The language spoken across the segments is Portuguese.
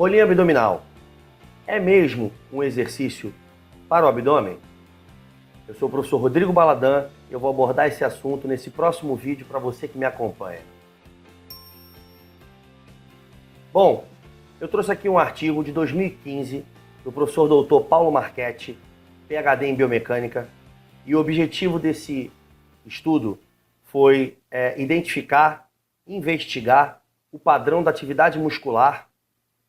Rolinho abdominal é mesmo um exercício para o abdômen? Eu sou o professor Rodrigo Baladã e eu vou abordar esse assunto nesse próximo vídeo para você que me acompanha. Bom, eu trouxe aqui um artigo de 2015 do professor Dr. Paulo Marchetti, PhD em biomecânica, e o objetivo desse estudo foi identificar, investigar o padrão da atividade muscular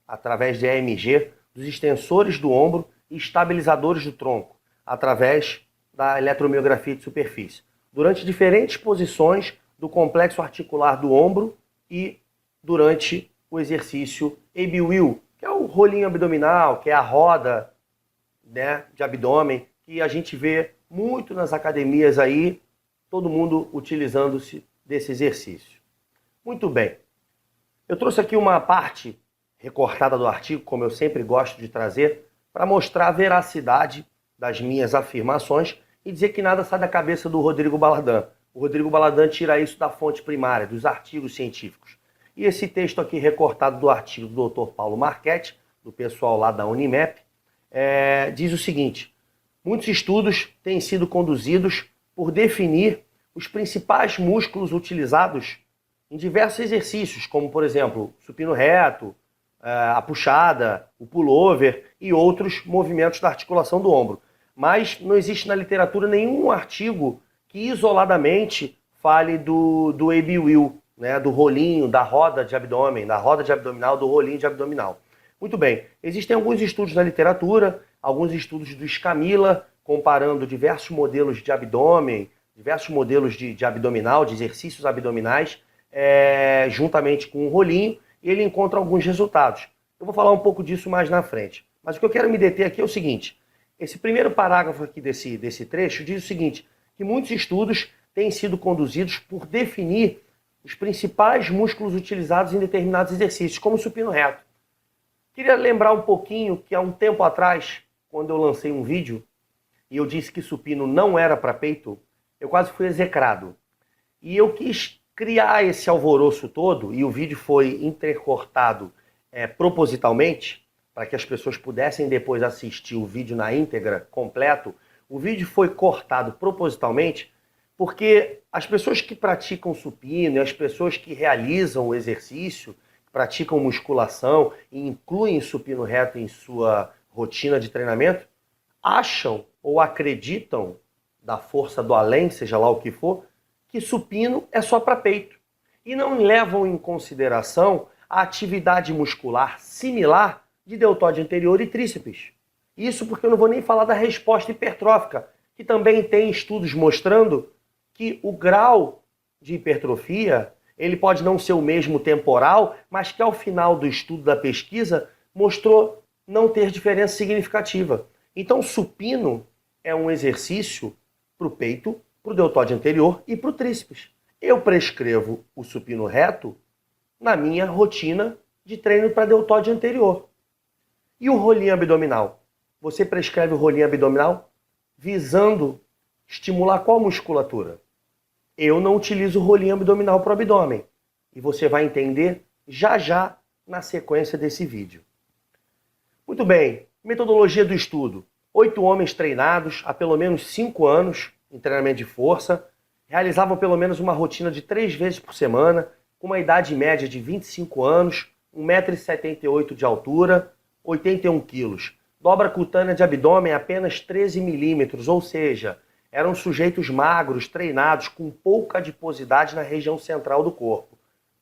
através de EMG dos extensores do ombro e estabilizadores do tronco, através da eletromiografia de superfície, durante diferentes posições do complexo articular do ombro e durante o exercício AB-Wheel, que é o rolinho abdominal, que é a roda, né, de abdômen, que a gente vê muito nas academias aí, todo mundo utilizando-se desse exercício. Muito bem. Eu trouxe aqui uma parte recortada do artigo, como eu sempre gosto de trazer, para mostrar a veracidade das minhas afirmações e dizer que nada sai da cabeça do Rodrigo Baladã. O Rodrigo Baladã tira isso da fonte primária, dos artigos científicos. E esse texto aqui recortado do artigo do Dr. Paulo Marchetti, do pessoal lá da Unimap, diz o seguinte: muitos estudos têm sido conduzidos por definir os principais músculos utilizados em diversos exercícios, como, por exemplo, supino reto, a puxada, o pullover e outros movimentos da articulação do ombro. Mas não existe na literatura nenhum artigo que isoladamente fale do AB-Wheel, né, do rolinho, da roda de abdômen, da roda de abdominal, do rolinho de abdominal. Muito bem, existem alguns estudos na literatura, alguns estudos do Scamilla, comparando diversos modelos de abdômen, diversos modelos de abdominal, de exercícios abdominais, juntamente com o rolinho, e ele encontra alguns resultados. Eu vou falar um pouco disso mais na frente. Mas o que eu quero me deter aqui é o seguinte: esse primeiro parágrafo aqui desse trecho diz o seguinte, que muitos estudos têm sido conduzidos por definir os principais músculos utilizados em determinados exercícios, como o supino reto. Queria lembrar um pouquinho que há um tempo atrás, quando eu lancei um vídeo e eu disse que supino não era para peito, eu quase fui execrado. E eu quis criar esse alvoroço todo, e o vídeo foi intercortado propositalmente, para que as pessoas pudessem depois assistir o vídeo na íntegra, completo. O vídeo foi cortado propositalmente porque as pessoas que praticam supino e as pessoas que realizam o exercício, que praticam musculação e incluem supino reto em sua rotina de treinamento, acham ou acreditam, da força do além, seja lá o que for, que supino é só para peito. E não levam em consideração a atividade muscular similar de deltóide anterior e tríceps. Isso porque eu não vou nem falar da resposta hipertrófica, que também tem estudos mostrando que o grau de hipertrofia, ele pode não ser o mesmo temporal, mas que ao final do estudo da pesquisa mostrou não ter diferença significativa. Então, supino é um exercício para o peito, para o deltóide anterior e para o tríceps. Eu prescrevo o supino reto na minha rotina de treino para deltóide anterior. E o rolinho abdominal? Você prescreve o rolinho abdominal visando estimular qual musculatura? Eu não utilizo o rolinho abdominal para o abdômen. E você vai entender já já na sequência desse vídeo. Muito bem, metodologia do estudo. 8 homens treinados há pelo menos 5 anos em treinamento de força, realizavam pelo menos uma rotina de 3 vezes por semana, com uma idade média de 25 anos, 1,78 m de altura, 81 kg. Dobra cutânea de abdômen apenas 13 milímetros, ou seja, eram sujeitos magros, treinados, com pouca adiposidade na região central do corpo.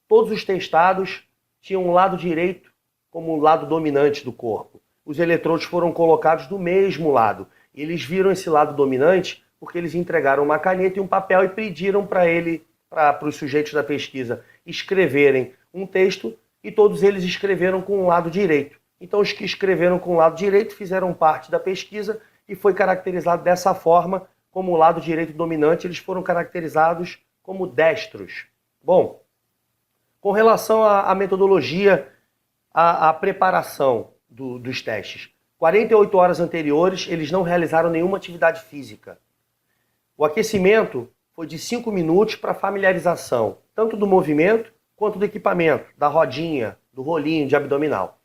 Todos os testados tinham o lado direito como o lado dominante do corpo. Os eletrodos foram colocados do mesmo lado. E eles viram esse lado dominante porque eles entregaram uma caneta e um papel e pediram para os sujeitos da pesquisa escreverem um texto, e todos eles escreveram com o lado direito. Então os que escreveram com o lado direito fizeram parte da pesquisa e foi caracterizado dessa forma, como o lado direito dominante, eles foram caracterizados como destros. Bom, com relação à metodologia, à preparação dos testes, 48 horas anteriores eles não realizaram nenhuma atividade física. O aquecimento foi de 5 minutos para familiarização, tanto do movimento quanto do equipamento, da rodinha, do rolinho de abdominal.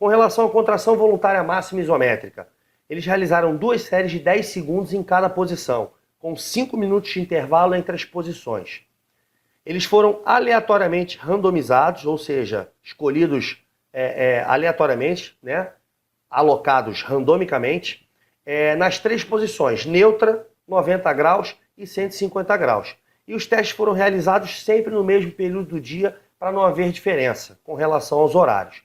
Com relação à contração voluntária máxima isométrica, eles realizaram 2 séries de 10 segundos em cada posição, com 5 minutos de intervalo entre as posições. Eles foram aleatoriamente randomizados, ou seja, escolhidos aleatoriamente, né? Alocados randomicamente, nas 3 posições, neutra, 90 graus e 150 graus. E os testes foram realizados sempre no mesmo período do dia para não haver diferença com relação aos horários.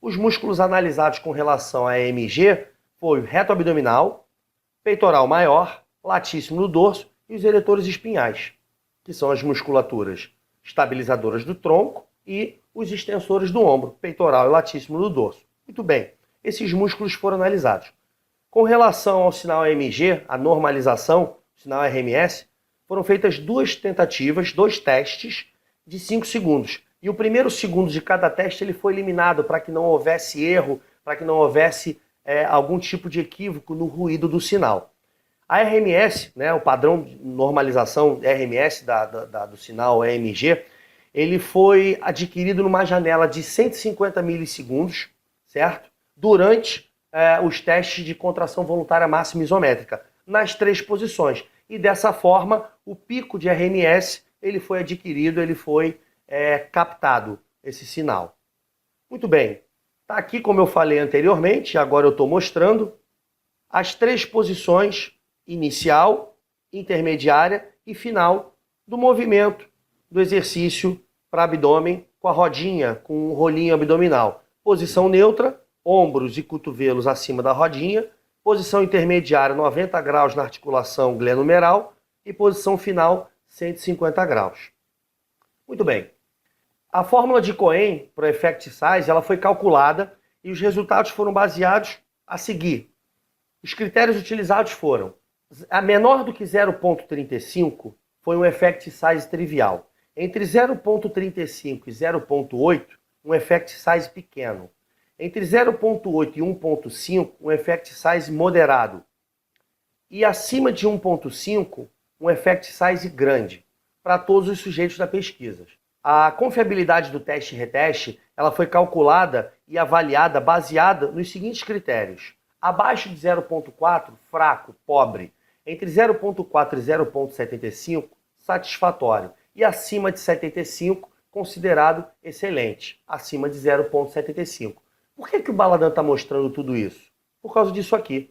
Os músculos analisados com relação à EMG foi o reto abdominal, peitoral maior, latíssimo no dorso e os eretores espinhais, que são as musculaturas estabilizadoras do tronco e os extensores do ombro, peitoral e latíssimo do dorso. Muito bem, esses músculos foram analisados. Com relação ao sinal EMG, a normalização, o sinal RMS, foram feitas 2 tentativas, 2 testes de 5 segundos. E o primeiro segundo de cada teste ele foi eliminado para que não houvesse erro, para que não houvesse algum tipo de equívoco no ruído do sinal. A RMS, né, o padrão de normalização RMS do sinal EMG, ele foi adquirido numa janela de 150 milissegundos, certo? Durante os testes de contração voluntária máxima isométrica, nas 3 posições. E dessa forma, o pico de RMS ele foi adquirido, ele foi captado, esse sinal. Muito bem, está aqui como eu falei anteriormente, agora eu estou mostrando as 3 posições inicial, intermediária e final do movimento do exercício para abdômen com a rodinha, com o rolinho abdominal. Posição neutra, ombros e cotovelos acima da rodinha. Posição intermediária, 90 graus na articulação glenohumeral. E posição final, 150 graus. Muito bem. A fórmula de Cohen para o effect size ela foi calculada e os resultados foram baseados a seguir. Os critérios utilizados foram: a menor do que 0,35 foi um effect size trivial. Entre 0,35 e 0,8, um effect size pequeno. Entre 0,8 e 1,5, um effect size moderado. E acima de 1,5, um effect size grande, para todos os sujeitos da pesquisa. A confiabilidade do teste-reteste ela foi calculada e avaliada baseada nos seguintes critérios. Abaixo de 0,4, fraco, pobre. Entre 0,4 e 0,75, satisfatório. E acima de 75, considerado excelente. Acima de 0,75. Por que o Baladin está mostrando tudo isso? Por causa disso aqui.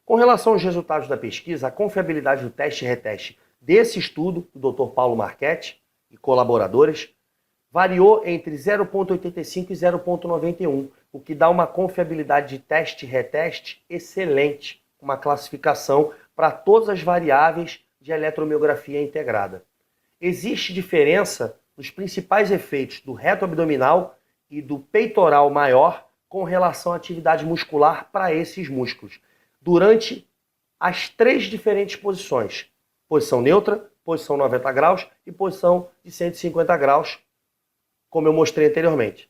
Com relação aos resultados da pesquisa, a confiabilidade do teste-reteste desse estudo, do Dr. Paulo Marchetti e colaboradores, variou entre 0,85 e 0,91, o que dá uma confiabilidade de teste-reteste excelente, uma classificação para todas as variáveis de eletromiografia integrada. Existe diferença nos principais efeitos do reto abdominal e do peitoral maior com relação à atividade muscular para esses músculos, durante as 3 diferentes posições: posição neutra, posição 90 graus e posição de 150 graus, como eu mostrei anteriormente.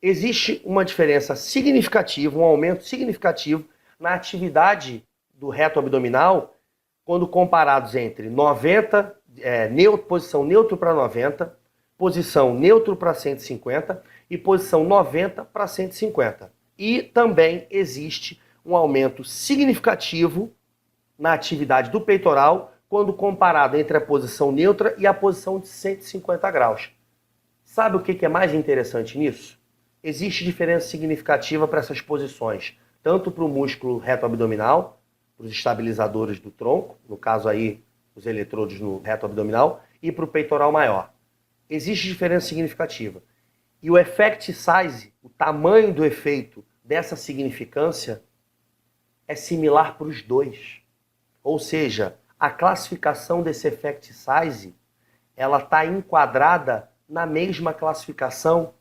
Existe uma diferença significativa, um aumento significativo na atividade do reto abdominal quando comparados entre 90, posição neutro para 90, posição neutro para 150 e posição 90 para 150. E também existe um aumento significativo na atividade do peitoral quando comparado entre a posição neutra e a posição de 150 graus. Sabe o que é mais interessante nisso? Existe diferença significativa para essas posições, tanto para o músculo reto abdominal, para os estabilizadores do tronco, no caso aí os eletrodos no reto abdominal, e para o peitoral maior. Existe diferença significativa. E o effect size, o tamanho do efeito dessa significância, é similar para os dois. Ou seja, a classificação desse effect size, ela está enquadrada na mesma classificação,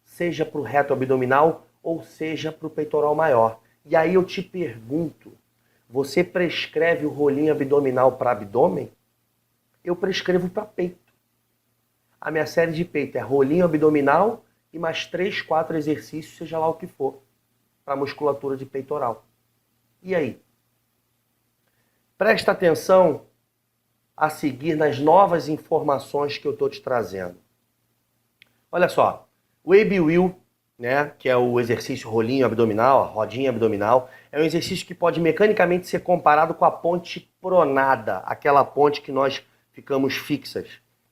seja para o reto abdominal ou seja para o peitoral maior. E aí eu te pergunto, você prescreve o rolinho abdominal para abdômen? Eu prescrevo para peito. A minha série de peito é rolinho abdominal e mais 3, 4 exercícios, seja lá o que for, para a musculatura de peitoral. E aí? Presta atenção a seguir nas novas informações que eu estou te trazendo. Olha só, o Abe Will né, que é o exercício rolinho abdominal, a rodinha abdominal, é um exercício que pode mecanicamente ser comparado com a ponte pronada, aquela ponte que nós ficamos fixas,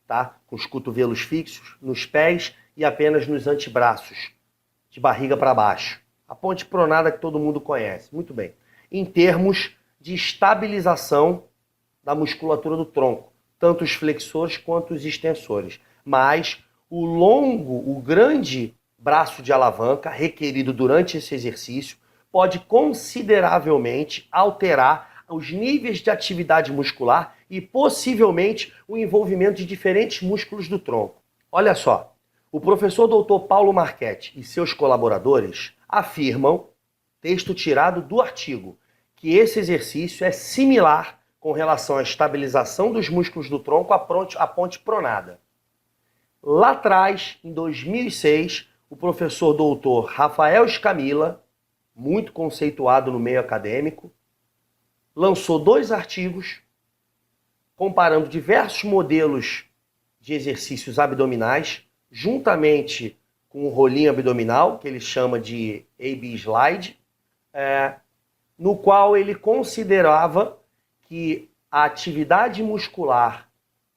tá? Com os cotovelos fixos nos pés e apenas nos antebraços, de barriga para baixo. A ponte pronada que todo mundo conhece. Muito bem. Em termos de estabilização da musculatura do tronco, tanto os flexores quanto os extensores. Mas o grande braço de alavanca requerido durante esse exercício pode consideravelmente alterar os níveis de atividade muscular e possivelmente o envolvimento de diferentes músculos do tronco. Olha só, o professor Dr. Paulo Marchetti e seus colaboradores afirmam, texto tirado do artigo, que esse exercício é similar com relação à estabilização dos músculos do tronco à ponte pronada. Lá atrás, em 2006, o professor doutor Rafael Scamilla, muito conceituado no meio acadêmico, lançou 2 artigos comparando diversos modelos de exercícios abdominais, juntamente com o rolinho abdominal, que ele chama de AB Slide, no qual ele considerava que a atividade muscular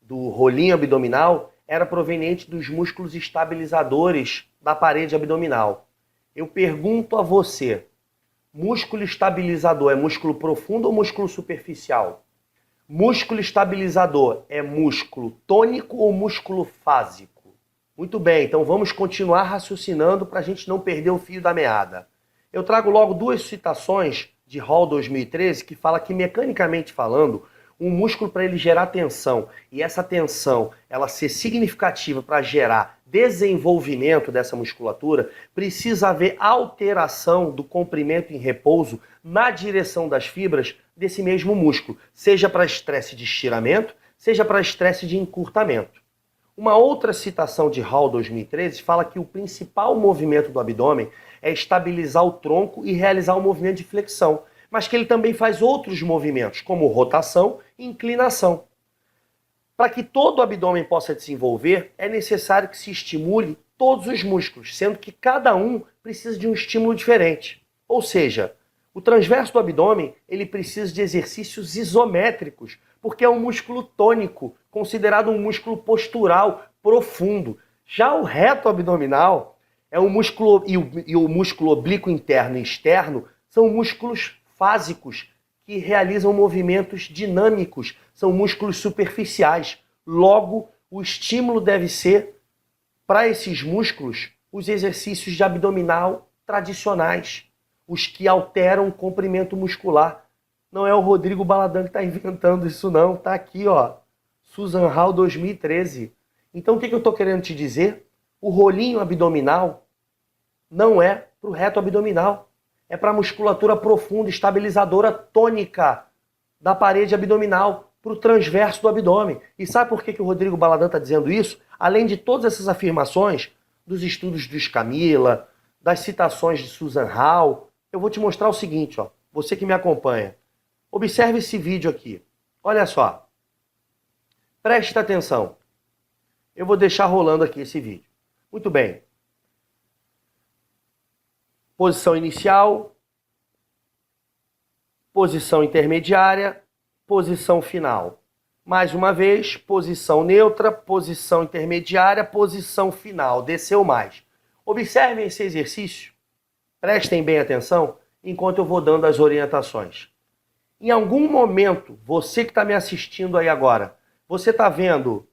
do rolinho abdominal era proveniente dos músculos estabilizadores da parede abdominal. Eu pergunto a você, músculo estabilizador é músculo profundo ou músculo superficial? Músculo estabilizador é músculo tônico ou músculo fásico? Muito bem, então vamos continuar raciocinando para a gente não perder o fio da meada. Eu trago logo 2 citações de Hall 2013 que fala que, mecanicamente falando, um músculo, para ele gerar tensão e essa tensão ela ser significativa para gerar desenvolvimento dessa musculatura, precisa haver alteração do comprimento em repouso na direção das fibras desse mesmo músculo, seja para estresse de estiramento, seja para estresse de encurtamento. Uma outra citação de Hall 2013 fala que o principal movimento do abdômen é estabilizar o tronco e realizar o movimento de flexão, mas que ele também faz outros movimentos, como rotação e inclinação. Para que todo o abdômen possa desenvolver, é necessário que se estimule todos os músculos, sendo que cada um precisa de um estímulo diferente. Ou seja, o transverso do abdômen ele precisa de exercícios isométricos, porque é um músculo tônico, considerado um músculo postural profundo. Já o reto abdominal é um músculo, e o músculo oblíquo interno e externo são músculos fásicos, que realizam movimentos dinâmicos, são músculos superficiais. Logo, o estímulo deve ser, para esses músculos, os exercícios de abdominal tradicionais, os que alteram o comprimento muscular. Não é o Rodrigo Baladã que está inventando isso não, está aqui, ó, Susan Hall 2013. Então o que eu estou querendo te dizer? O rolinho abdominal não é para o reto abdominal. É para a musculatura profunda, estabilizadora, tônica da parede abdominal, para o transverso do abdômen. E sabe por que o Rodrigo Baladã está dizendo isso? Além de todas essas afirmações, dos estudos do Scamilla, das citações de Susan Hall, eu vou te mostrar o seguinte, ó, você que me acompanha. Observe esse vídeo aqui. Olha só. Preste atenção. Eu vou deixar rolando aqui esse vídeo. Muito bem. Posição inicial, posição intermediária, posição final. Mais uma vez, posição neutra, posição intermediária, posição final. Desceu mais. Observem esse exercício. Prestem bem atenção enquanto eu vou dando as orientações. Em algum momento, você que está me assistindo aí agora, você está vendo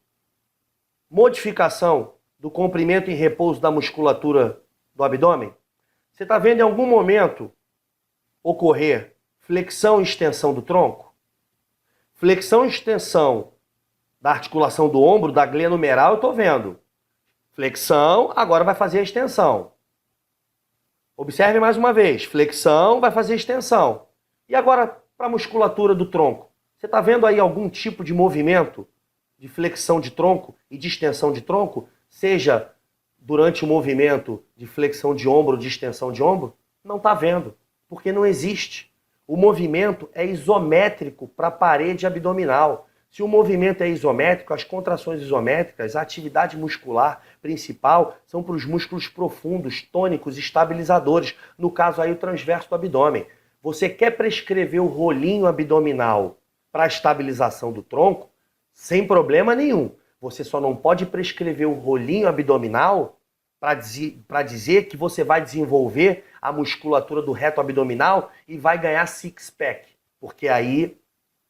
modificação do comprimento em repouso da musculatura do abdômen? Você está vendo em algum momento ocorrer flexão e extensão do tronco? Flexão e extensão da articulação do ombro, da glenohumeral, eu estou vendo. Flexão, agora vai fazer a extensão. Observe mais uma vez. Flexão, vai fazer extensão. E agora, para a musculatura do tronco? Você está vendo aí algum tipo de movimento de flexão de tronco e de extensão de tronco? Seja durante o movimento de flexão de ombro ou de extensão de ombro? Não está vendo, porque não existe. O movimento é isométrico para a parede abdominal. Se o movimento é isométrico, as contrações isométricas, a atividade muscular principal são para os músculos profundos, tônicos, estabilizadores. No caso aí, o transverso do abdômen. Você quer prescrever o rolinho abdominal para a estabilização do tronco? Sem problema nenhum. Você só não pode prescrever o rolinho abdominal para dizer que você vai desenvolver a musculatura do reto abdominal e vai ganhar six-pack. Porque aí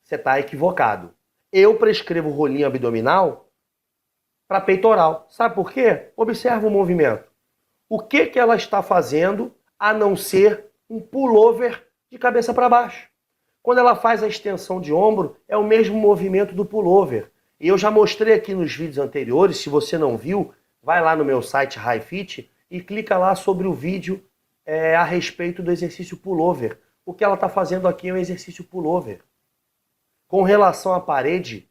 você está equivocado. Eu prescrevo o rolinho abdominal para peitoral. Sabe por quê? Observa o movimento. O que ela está fazendo a não ser um pullover de cabeça para baixo? Quando ela faz a extensão de ombro, é o mesmo movimento do pullover. E eu já mostrei aqui nos vídeos anteriores, se você não viu, vai lá no meu site HiFit e clica lá sobre o vídeo a respeito do exercício pullover. O que ela está fazendo aqui é um exercício pullover. Com relação à parede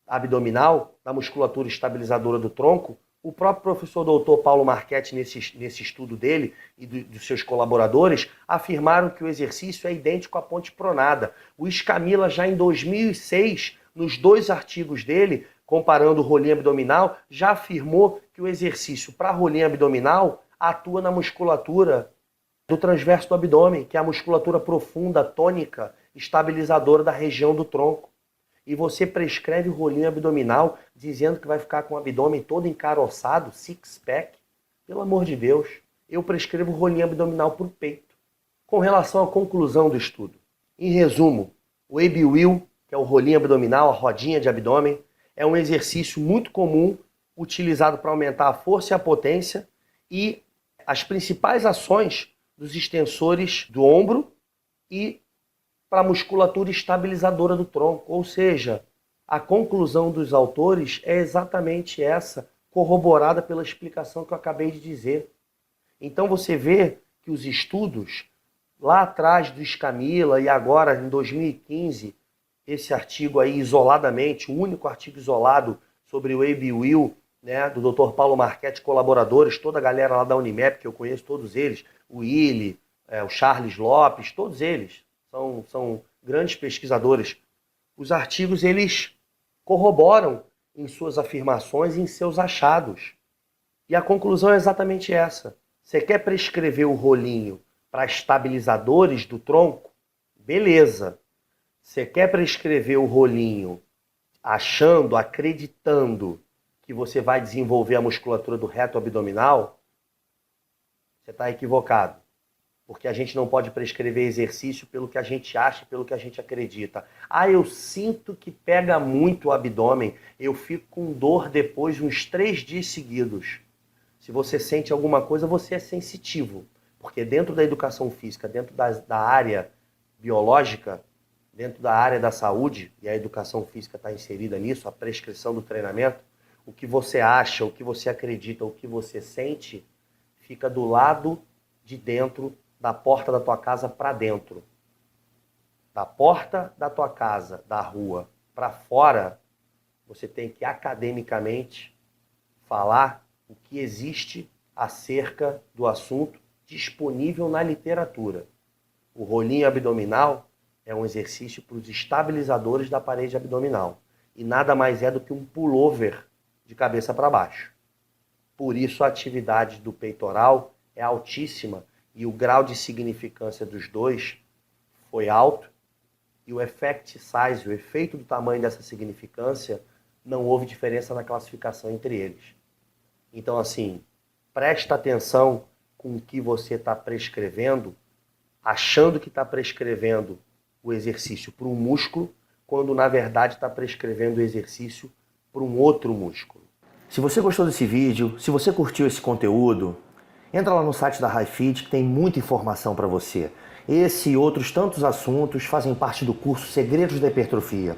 abdominal, da musculatura estabilizadora do tronco, o próprio professor doutor Paulo Marchetti, nesse estudo dele e dos seus colaboradores, afirmaram que o exercício é idêntico à ponte pronada. O Scamilla, já em 2006, nos 2 artigos dele, comparando o rolinho abdominal, já afirmou que o exercício para rolinho abdominal atua na musculatura do transverso do abdômen, que é a musculatura profunda, tônica, estabilizadora da região do tronco. E você prescreve o rolinho abdominal dizendo que vai ficar com o abdômen todo encaroçado, six-pack. Pelo amor de Deus, eu prescrevo o rolinho abdominal para o peito. Com relação à conclusão do estudo, em resumo, o AB-Wheel, que é o rolinho abdominal, a rodinha de abdômen, é um exercício muito comum, utilizado para aumentar a força e a potência, e as principais ações dos extensores do ombro e para a musculatura estabilizadora do tronco. Ou seja, a conclusão dos autores é exatamente essa, corroborada pela explicação que eu acabei de dizer. Então você vê que os estudos, lá atrás do Scamilla e agora em 2015, esse artigo aí isoladamente, o único artigo isolado sobre o AB-Wheel, né, do Dr. Paulo Marchetti, colaboradores, toda a galera lá da Unimap, que eu conheço todos eles, o Willi, o Charles Lopes, todos eles são grandes pesquisadores. Os artigos, eles corroboram em suas afirmações e em seus achados. E a conclusão é exatamente essa. Você quer prescrever o rolinho para estabilizadores do tronco? Beleza. Você quer prescrever o rolinho achando, acreditando que você vai desenvolver a musculatura do reto abdominal? Você está equivocado. Porque a gente não pode prescrever exercício pelo que a gente acha, pelo que a gente acredita. Ah, eu sinto que pega muito o abdômen, eu fico com dor depois de uns 3 dias seguidos. Se você sente alguma coisa, você é sensitivo. Porque dentro da educação física, dentro da área biológica, dentro da área da saúde, e a educação física está inserida nisso, a prescrição do treinamento, o que você acha, o que você acredita, o que você sente, fica do lado de dentro da porta da tua casa para dentro. Da porta da tua casa, da rua, para fora, você tem que academicamente falar o que existe acerca do assunto disponível na literatura. O rolinho abdominal é um exercício para os estabilizadores da parede abdominal. E nada mais é do que um pullover de cabeça para baixo. Por isso a atividade do peitoral é altíssima e o grau de significância dos dois foi alto, e o effect size, o efeito do tamanho dessa significância, não houve diferença na classificação entre eles. Então, assim, presta atenção com o que você está prescrevendo, achando que está prescrevendo o exercício para um músculo, quando na verdade está prescrevendo o exercício para um outro músculo. Se você gostou desse vídeo, se você curtiu esse conteúdo, entra lá no site da HiFit que tem muita informação para você. Esse e outros tantos assuntos fazem parte do curso Segredos da Hipertrofia.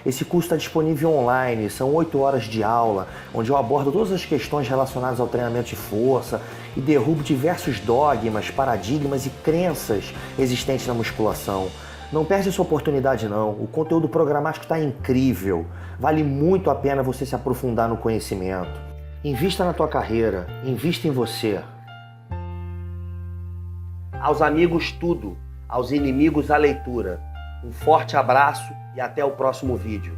Esse curso está disponível online, são 8 horas de aula, onde eu abordo todas as questões relacionadas ao treinamento de força e derrubo diversos dogmas, paradigmas e crenças existentes na musculação. Não perde essa oportunidade não, o conteúdo programático está incrível, vale muito a pena você se aprofundar no conhecimento. Invista na tua carreira, invista em você. Aos amigos tudo, aos inimigos a leitura. Um forte abraço e até o próximo vídeo.